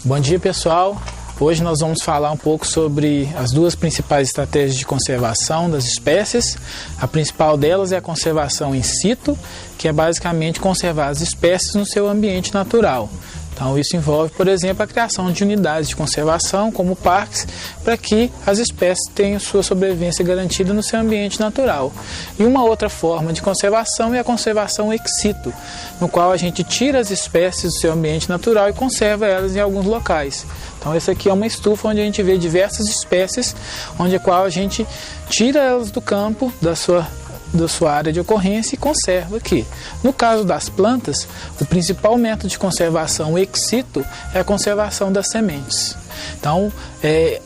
Bom dia, pessoal. Hoje nós vamos falar um pouco sobre as duas principais estratégias de conservação das espécies. A principal delas é a conservação in situ, que é basicamente conservar as espécies no seu ambiente natural. Então isso envolve, por exemplo, a criação de unidades de conservação, como parques, para que as espécies tenham sua sobrevivência garantida no seu ambiente natural. E uma outra forma de conservação é a conservação ex situ, no qual a gente tira as espécies do seu ambiente natural e conserva elas em alguns locais. Então essa aqui é uma estufa onde a gente vê diversas espécies, onde a qual a gente tira elas do campo, da sua área de ocorrência e conserva aqui. No caso das plantas, o principal método de conservação ex situ é a conservação das sementes. Então,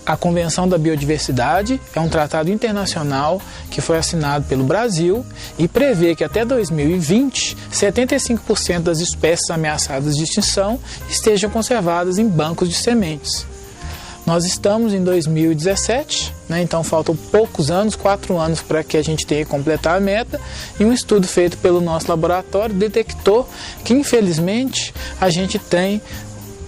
a Convenção da Biodiversidade é um tratado internacional que foi assinado pelo Brasil e prevê que até 2020, 75% das espécies ameaçadas de extinção estejam conservadas em bancos de sementes. Nós estamos em 2017, então faltam poucos anos, 4 anos para que a gente tenha que completar a meta, e um estudo feito pelo nosso laboratório detectou que, infelizmente, a gente tem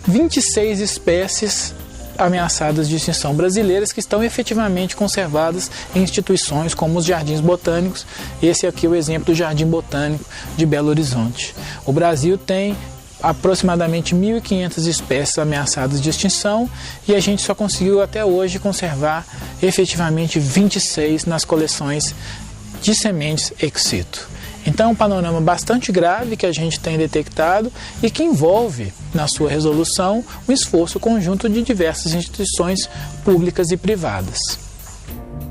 26 espécies ameaçadas de extinção brasileiras que estão efetivamente conservadas em instituições como os jardins botânicos. Esse aqui é o exemplo do Jardim Botânico de Belo Horizonte. O Brasil tem aproximadamente 1.500 espécies ameaçadas de extinção e a gente só conseguiu até hoje conservar efetivamente 26 nas coleções de sementes ex situ. Então é um panorama bastante grave que a gente tem detectado e que envolve na sua resolução um esforço conjunto de diversas instituições públicas e privadas.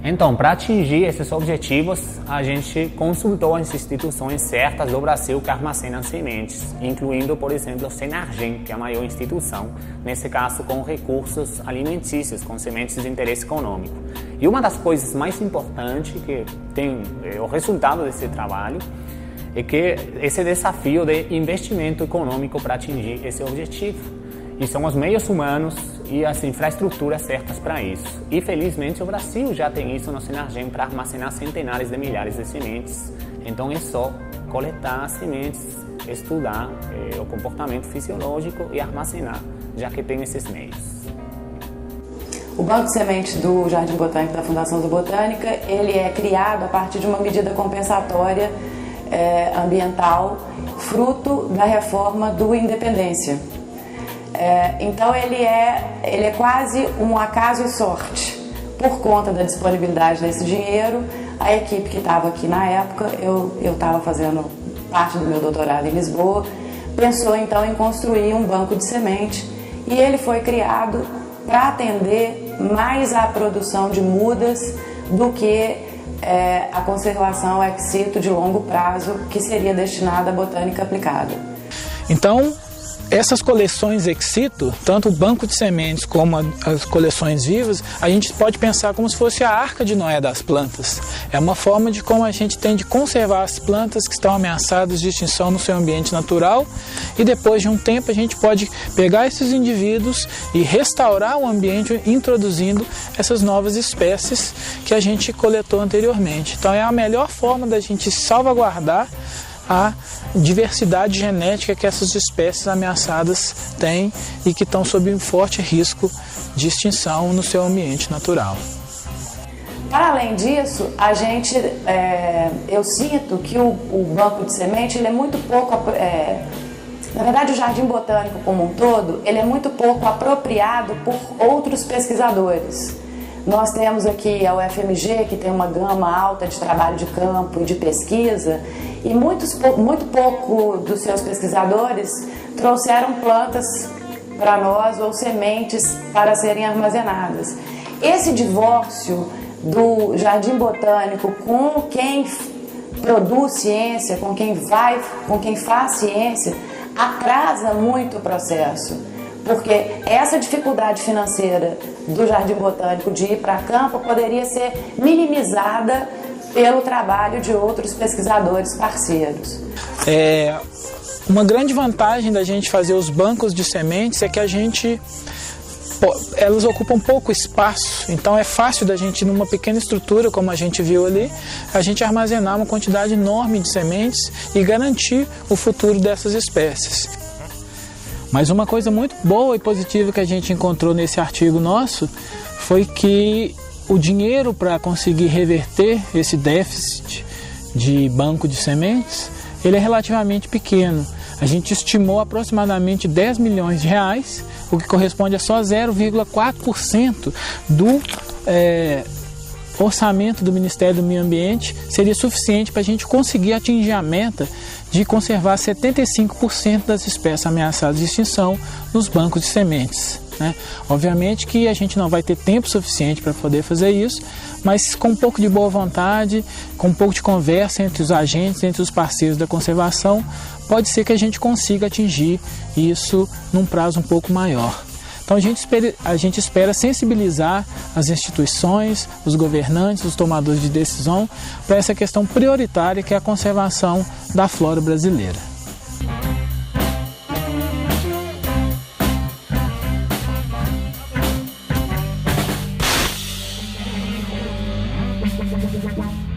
Então, para atingir esses objetivos, a gente consultou as instituições certas do Brasil que armazenam sementes, incluindo, por exemplo, o Senargem, que é a maior instituição, nesse caso com recursos alimentícios, com sementes de interesse econômico. E uma das coisas mais importantes que tem o resultado desse trabalho é que esse desafio de investimento econômico para atingir esse objetivo. E são os meios humanos e as infraestruturas certas para isso. E felizmente o Brasil já tem isso no Senargem para armazenar centenares de milhares de sementes. Então é só coletar as sementes, estudar o comportamento fisiológico e armazenar, já que tem esses meios. O Banco de Sementes do Jardim Botânico da Fundação Zoobotânica, ele é criado a partir de uma medida compensatória ambiental, fruto da reforma do Independência. Então ele é quase um acaso e sorte. Por conta da disponibilidade desse dinheiro, a equipe que estava aqui na época, eu estava fazendo parte do meu doutorado em Lisboa, pensou então em construir um banco de semente, e ele foi criado para atender mais à produção de mudas do que a conservação ex situ de longo prazo, que seria destinada à botânica aplicada. Então, essas coleções ex situ, tanto o banco de sementes como as coleções vivas, a gente pode pensar como se fosse a arca de Noé das plantas. É uma forma de como a gente tem de conservar as plantas que estão ameaçadas de extinção no seu ambiente natural, e depois de um tempo a gente pode pegar esses indivíduos e restaurar o ambiente introduzindo essas novas espécies que a gente coletou anteriormente. Então é a melhor forma da gente salvaguardar a diversidade genética que essas espécies ameaçadas têm e que estão sob um forte risco de extinção no seu ambiente natural. Para além disso, eu sinto que o banco de semente ele é muito pouco, na verdade o Jardim Botânico como um todo, ele é muito pouco apropriado por outros pesquisadores. Nós temos aqui a UFMG, que tem uma gama alta de trabalho de campo e de pesquisa, e muito pouco dos seus pesquisadores trouxeram plantas para nós ou sementes para serem armazenadas. Esse divórcio do Jardim Botânico com quem produz ciência, com quem faz ciência, atrasa muito o processo. Porque essa dificuldade financeira do Jardim Botânico de ir para campo poderia ser minimizada pelo trabalho de outros pesquisadores parceiros. Uma grande vantagem da gente fazer os bancos de sementes é que a gente elas ocupam pouco espaço, então é fácil da gente, numa pequena estrutura, como a gente viu ali, a gente armazenar uma quantidade enorme de sementes e garantir o futuro dessas espécies. Mas uma coisa muito boa e positiva que a gente encontrou nesse artigo nosso foi que o dinheiro para conseguir reverter esse déficit de banco de sementes, ele é relativamente pequeno. A gente estimou aproximadamente 10 milhões de reais, o que corresponde a só 0,4% do orçamento do Ministério do Meio Ambiente, seria suficiente para a gente conseguir atingir a meta de conservar 75% das espécies ameaçadas de extinção nos bancos de sementes, né? Obviamente que a gente não vai ter tempo suficiente para poder fazer isso, mas com um pouco de boa vontade, com um pouco de conversa entre os agentes, entre os parceiros da conservação, pode ser que a gente consiga atingir isso num prazo um pouco maior. Então a gente espera sensibilizar as instituições, os governantes, os tomadores de decisão para essa questão prioritária que é a conservação da flora brasileira. Música